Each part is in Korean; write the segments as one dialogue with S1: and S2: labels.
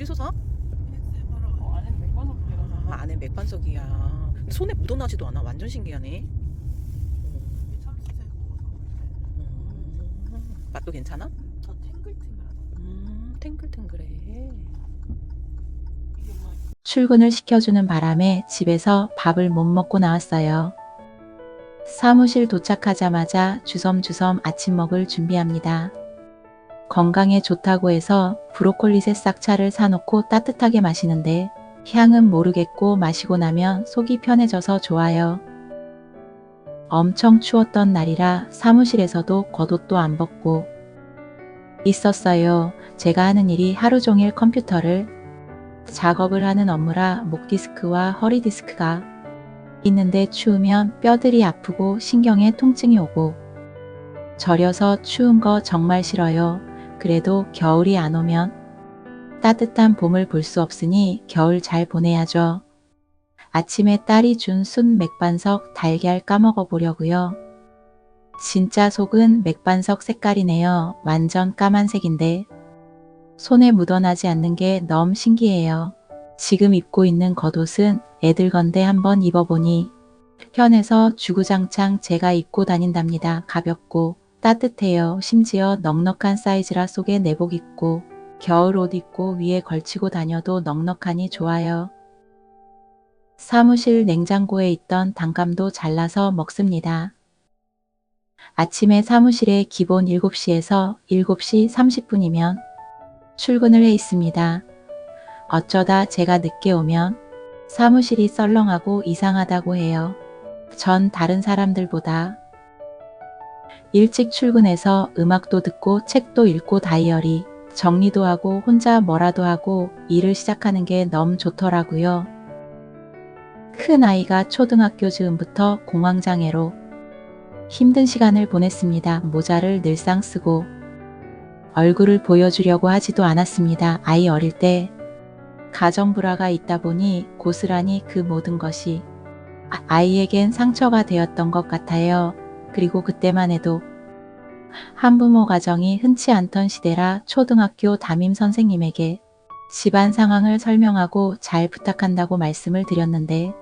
S1: 어디서 사?
S2: 안에는 맥반석이라서.
S1: 아, 안에 맥반석이야. 근데 손에 묻어나지도 않아. 완전 신기하네. 맛도 괜찮아?
S2: 더 탱글탱글하다.
S1: 탱글탱글해.
S2: 이게 뭐
S3: 출근을 시켜주는 바람에 집에서 밥을 못 먹고 나왔어요. 사무실 도착하자마자 주섬주섬 아침 먹을 준비합니다. 건강에 좋다고 해서 브로콜리 새싹차를 사놓고 따뜻하게 마시는데 향은 모르겠고 마시고 나면 속이 편해져서 좋아요. 엄청 추웠던 날이라 사무실에서도 겉옷도 안 벗고 있었어요. 제가 하는 일이 하루 종일 컴퓨터를 작업을 하는 업무라 목 디스크와 허리 디스크가 있는데 추우면 뼈들이 아프고 신경에 통증이 오고 저려서 추운 거 정말 싫어요. 그래도 겨울이 안 오면 따뜻한 봄을 볼 수 없으니 겨울 잘 보내야죠. 아침에 딸이 준 순 맥반석 달걀 까먹어 보려고요. 진짜 속은 맥반석 색깔이네요. 완전 까만색인데 손에 묻어나지 않는 게 너무 신기해요. 지금 입고 있는 겉옷은 애들 건데 한번 입어보니 편해서 주구장창 제가 입고 다닌답니다. 가볍고 따뜻해요. 심지어 넉넉한 사이즈라 속에 내복 입고 겨울 옷 입고 위에 걸치고 다녀도 넉넉하니 좋아요. 사무실 냉장고에 있던 단감도 잘라서 먹습니다. 아침에 사무실에 기본 7시에서 7시 30분이면 출근을 해 있습니다. 어쩌다 제가 늦게 오면 사무실이 썰렁하고 이상하다고 해요. 전 다른 사람들보다 일찍 출근해서 음악도 듣고 책도 읽고 다이어리 정리도 하고 혼자 뭐라도 하고 일을 시작하는 게 너무 좋더라고요. 큰 아이가 초등학교 즈음부터 공황장애로 힘든 시간을 보냈습니다. 모자를 늘상 쓰고 얼굴을 보여주려고 하지도 않았습니다. 아이 어릴 때 가정불화가 있다 보니 고스란히 그 모든 것이 아이에겐 상처가 되었던 것 같아요. 그리고 그때만 해도 한부모 가정이 흔치 않던 시대라 초등학교 담임 선생님에게 집안 상황을 설명하고 잘 부탁한다고 말씀을 드렸는데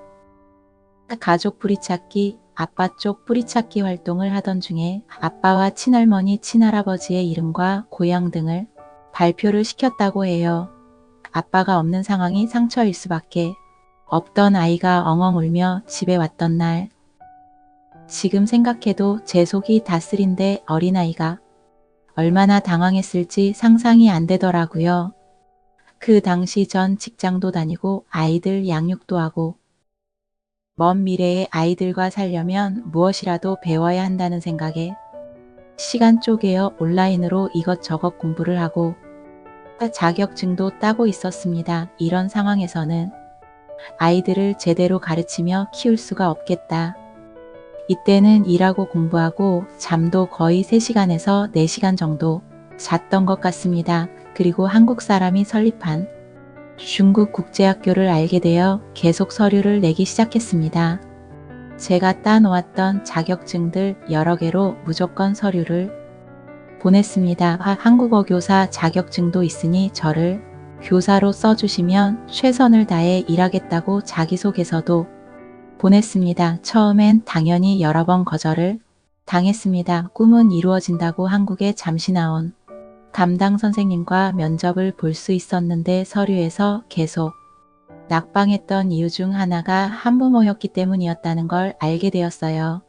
S3: 가족 뿌리찾기, 아빠 쪽 뿌리찾기 활동을 하던 중에 아빠와 친할머니, 친할아버지의 이름과 고향 등을 발표를 시켰다고 해요. 아빠가 없는 상황이 상처일 수밖에 없던 아이가 엉엉 울며 집에 왔던 날, 지금 생각해도 제 속이 다 쓰린데 어린아이가 얼마나 당황했을지 상상이 안 되더라고요. 그 당시 전 직장도 다니고 아이들 양육도 하고 먼 미래의 아이들과 살려면 무엇이라도 배워야 한다는 생각에 시간 쪼개어 온라인으로 이것저것 공부를 하고 자격증도 따고 있었습니다. 이런 상황에서는 아이들을 제대로 가르치며 키울 수가 없겠다. 이때는 일하고 공부하고 잠도 거의 3시간에서 4시간 정도 잤던 것 같습니다. 그리고 한국 사람이 설립한 중국 국제학교를 알게 되어 계속 서류를 내기 시작했습니다. 제가 따놓았던 자격증들 여러 개로 무조건 서류를 보냈습니다. 한국어 교사 자격증도 있으니 저를 교사로 써주시면 최선을 다해 일하겠다고 자기소개서도 보냈습니다. 처음엔 당연히 여러 번 거절을 당했습니다. 꿈은 이루어진다고 한국에 잠시 나온 담당 선생님과 면접을 볼 수 있었는데 서류에서 계속 낙방했던 이유 중 하나가 한부모였기 때문이었다는 걸 알게 되었어요.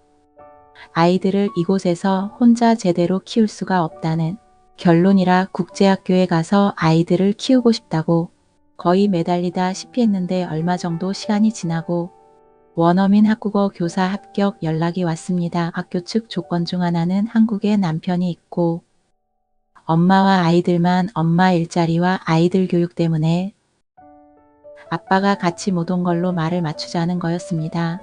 S3: 아이들을 이곳에서 혼자 제대로 키울 수가 없다는 결론이라 국제학교에 가서 아이들을 키우고 싶다고 거의 매달리다시피 했는데 얼마 정도 시간이 지나고 원어민 한국어 교사 합격 연락이 왔습니다. 학교 측 조건 중 하나는 한국에 남편이 있고 엄마와 아이들만 엄마 일자리와 아이들 교육 때문에 아빠가 같이 못 온 걸로 말을 맞추자는 거였습니다.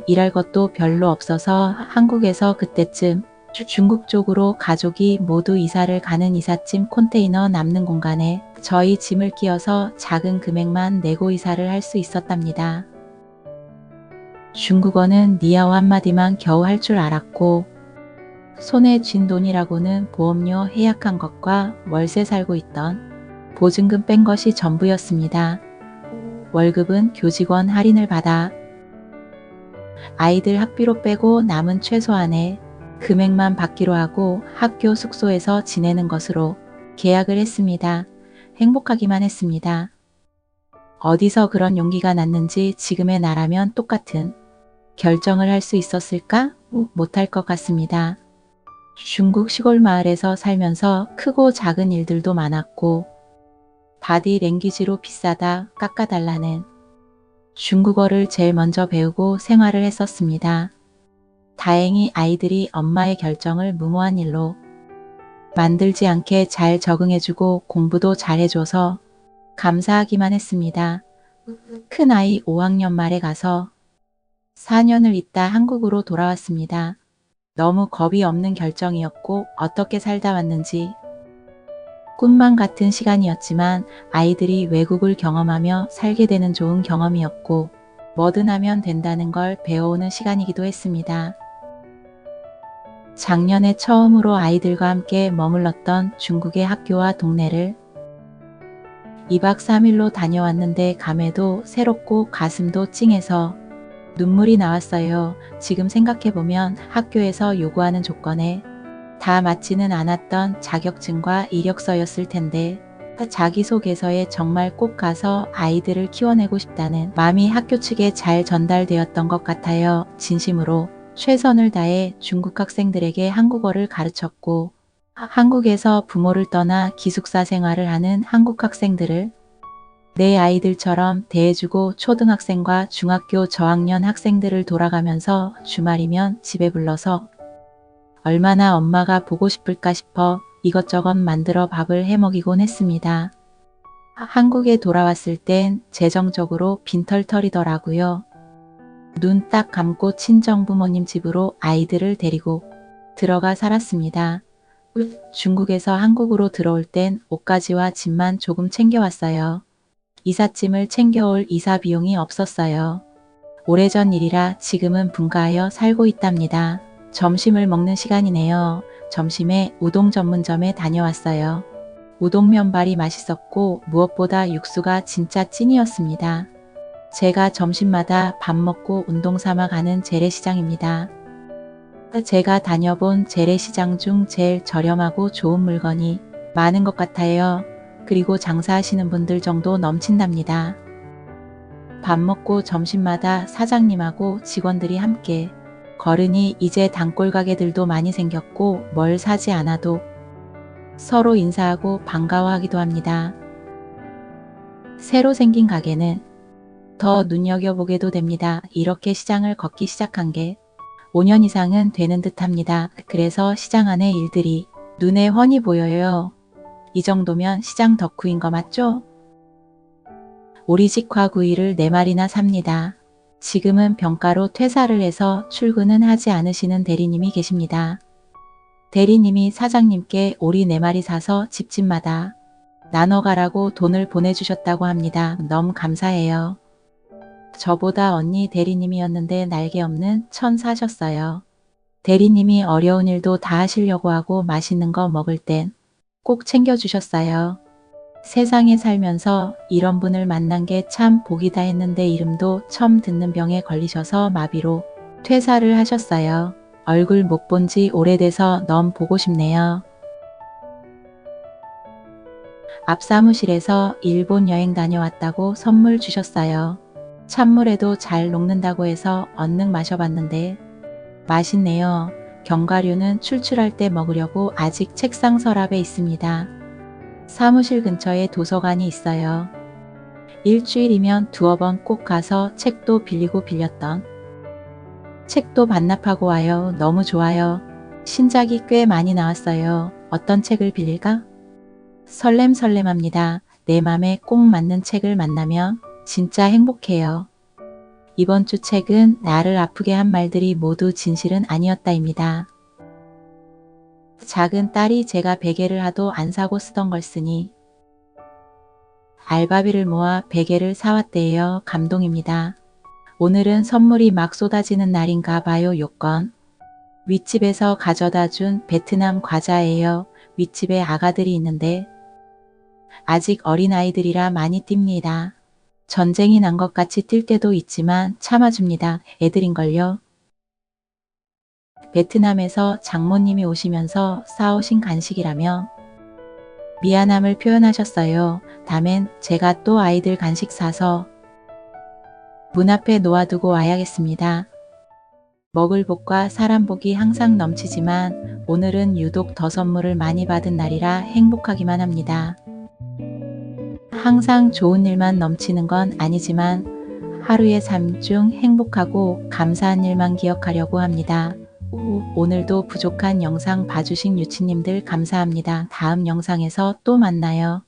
S3: 일할 것도 별로 없어서 한국에서 그때쯤 중국 쪽으로 가족이 모두 이사를 가는 이삿짐 컨테이너 남는 공간에 저희 짐을 끼워서 작은 금액만 내고 이사를 할 수 있었답니다. 중국어는 니아오 한마디만 겨우 할 줄 알았고 손에 쥔 돈이라고는 보험료 해약한 것과 월세 살고 있던 보증금 뺀 것이 전부였습니다. 월급은 교직원 할인을 받아 아이들 학비로 빼고 남은 최소한의 금액만 받기로 하고 학교 숙소에서 지내는 것으로 계약을 했습니다. 행복하기만 했습니다. 어디서 그런 용기가 났는지 지금의 나라면 똑같은 결정을 할 수 있었을까? 못할 것 같습니다. 중국 시골 마을에서 살면서 크고 작은 일들도 많았고 바디 랭귀지로 비싸다 깎아달라는 중국어를 제일 먼저 배우고 생활을 했었습니다. 다행히 아이들이 엄마의 결정을 무모한 일로 만들지 않게 잘 적응해주고 공부도 잘해줘서 감사하기만 했습니다. 큰아이 5학년 말에 가서 4년을 있다 한국으로 돌아왔습니다. 너무 겁이 없는 결정이었고 어떻게 살다 왔는지 꿈만 같은 시간이었지만 아이들이 외국을 경험하며 살게 되는 좋은 경험이었고 뭐든 하면 된다는 걸 배워오는 시간이기도 했습니다. 작년에 처음으로 아이들과 함께 머물렀던 중국의 학교와 동네를 2박 3일로 다녀왔는데 감회도 새롭고 가슴도 찡해서 눈물이 나왔어요. 지금 생각해보면 학교에서 요구하는 조건에 다 맞지는 않았던 자격증과 이력서였을 텐데 자기소개서에 정말 꼭 가서 아이들을 키워내고 싶다는 마음이 학교 측에 잘 전달되었던 것 같아요. 진심으로 최선을 다해 중국 학생들에게 한국어를 가르쳤고 한국에서 부모를 떠나 기숙사 생활을 하는 한국 학생들을 내 아이들처럼 대해주고 초등학생과 중학교 저학년 학생들을 돌아가면서 주말이면 집에 불러서 얼마나 엄마가 보고 싶을까 싶어 이것저것 만들어 밥을 해먹이곤 했습니다. 한국에 돌아왔을 땐 재정적으로 빈털터리더라고요. 눈 딱 감고 친정부모님 집으로 아이들을 데리고 들어가 살았습니다. 중국에서 한국으로 들어올 땐 옷가지와 짐만 조금 챙겨왔어요. 이삿짐을 챙겨올 이사 비용이 없었어요. 오래전 일이라 지금은 분가하여 살고 있답니다. 점심을 먹는 시간이네요. 점심에 우동 전문점에 다녀왔어요. 우동 면발이 맛있었고 무엇보다 육수가 진짜 찐이었습니다. 제가 점심마다 밥 먹고 운동 삼아 가는 재래시장입니다. 제가 다녀본 재래시장 중 제일 저렴하고 좋은 물건이 많은 것 같아요. 그리고 장사하시는 분들 정도 넘친답니다. 밥 먹고 점심마다 사장님하고 직원들이 함께 걸으니 이제 단골 가게들도 많이 생겼고 뭘 사지 않아도 서로 인사하고 반가워하기도 합니다. 새로 생긴 가게는 더 눈여겨보게도 됩니다. 이렇게 시장을 걷기 시작한 게 5년 이상은 되는 듯 합니다. 그래서 시장 안의 일들이 눈에 훤히 보여요. 이 정도면 시장 덕후인 거 맞죠? 오리직화 구이를 4마리나 삽니다. 지금은 병가로 퇴사를 해서 출근은 하지 않으시는 대리님이 계십니다. 대리님이 사장님께 오리 4마리 사서 집집마다 나눠 가라고 돈을 보내주셨다고 합니다. 너무 감사해요. 저보다 언니 대리님이었는데 날개 없는 천사셨어요. 대리님이 어려운 일도 다 하시려고 하고 맛있는 거 먹을 땐 꼭 챙겨주셨어요. 세상에 살면서 이런 분을 만난 게 참 복이다 했는데 이름도 처음 듣는 병에 걸리셔서 마비로 퇴사를 하셨어요. 얼굴 못 본 지 오래돼서 너무 보고 싶네요. 앞 사무실에서 일본 여행 다녀왔다고 선물 주셨어요. 찬물에도 잘 녹는다고 해서 얼른 마셔봤는데 맛있네요. 견과류는 출출할 때 먹으려고 아직 책상 서랍에 있습니다. 사무실 근처에 도서관이 있어요. 일주일이면 2번 꼭 가서 책도 빌리고 빌렸던 책도 반납하고 와요. 너무 좋아요. 신작이 꽤 많이 나왔어요. 어떤 책을 빌릴까? 설렘설렘합니다. 내 맘에 꼭 맞는 책을 만나면 진짜 행복해요. 이번 주 책은 나를 아프게 한 말들이 모두 진실은 아니었다입니다. 작은 딸이 제가 베개를 하도 안 사고 쓰던 걸 쓰니 알바비를 모아 베개를 사왔대요. 감동입니다. 오늘은 선물이 막 쏟아지는 날인가 봐요. 요건 윗집에서 가져다 준 베트남 과자예요. 윗집에 아가들이 있는데 아직 어린아이들이라 많이 띱니다. 전쟁이 난 것 같이 뛸 때도 있지만 참아줍니다. 애들인걸요. 베트남에서 장모님이 오시면서 싸오신 간식이라며 미안함을 표현하셨어요. 다음엔 제가 또 아이들 간식 사서 문 앞에 놓아두고 와야겠습니다. 먹을 복과 사람 복이 항상 넘치지만 오늘은 유독 더 선물을 많이 받은 날이라 행복하기만 합니다. 항상 좋은 일만 넘치는 건 아니지만 하루의 삶 중 행복하고 감사한 일만 기억하려고 합니다. 오늘도 부족한 영상 봐주신 유치님들 감사합니다. 다음 영상에서 또 만나요.